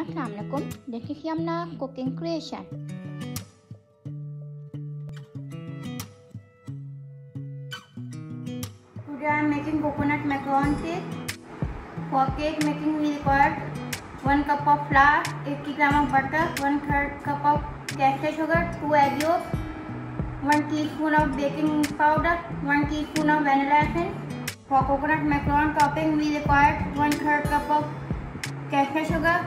Assalamualaikum. This is Yumna cooking creation. Today I am making coconut macaron cake. For cake making we require 1 cup of flour, 80 gram of butter, 1/3 cup of castor sugar, 2 egg yolks, 1 teaspoon of baking powder, 1 teaspoon of vanilla essence. For coconut macaron topping we require 1/3 cup of castor sugar,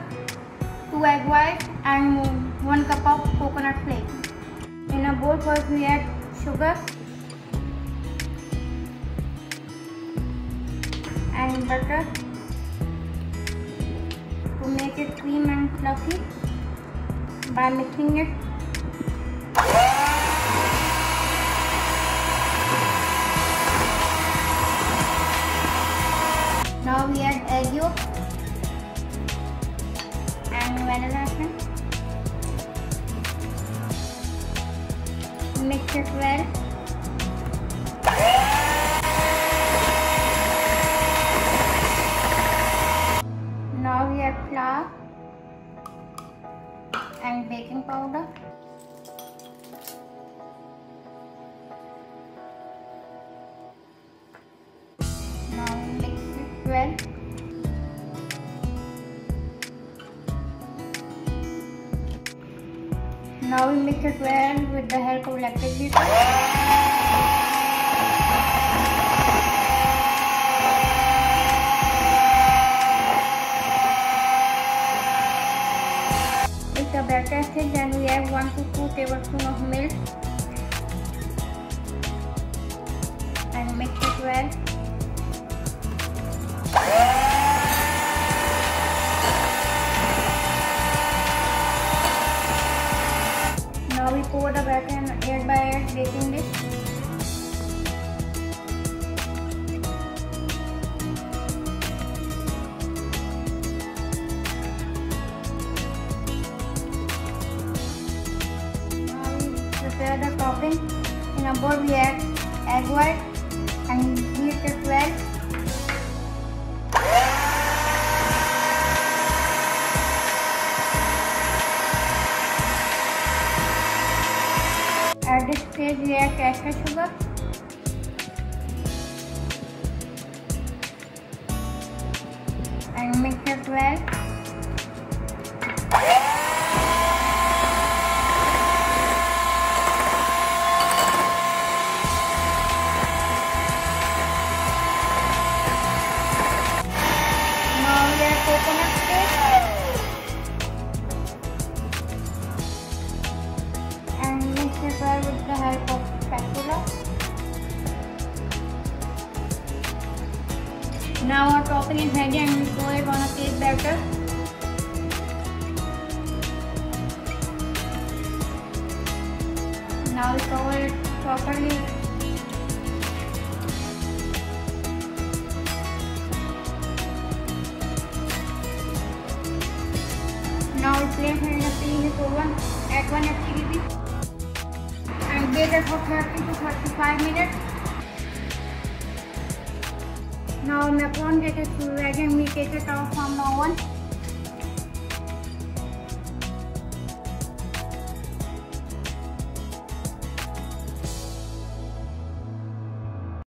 2 egg whites and 1 cup of coconut flakes. In a bowl first we add sugar and butter to make it cream and fluffy by mixing it. Now we add egg yolk and vanilla essence. Mix it well. Now we add flour and baking powder. Now we mix it well. Now we mix it well with the help of electric beater. If the batter is thick, then we add 1 to 2 tablespoons of milk and mix it well. Now we pour the batter in 8x8 baking dish. Now we prepare the topping. In a bowl we add egg white and beat it well. At this stage we add castor sugar and mix it well. Now we add coconut cake and mix it well with the help of spatula. Now our topping is ready and we pour it on a cake batter. Now we cover it properly. Now we place it in a preheat oven at 180 degrees and bake it for 30 to 35 minutes. Now macaron cake is ready and we take it out from the oven.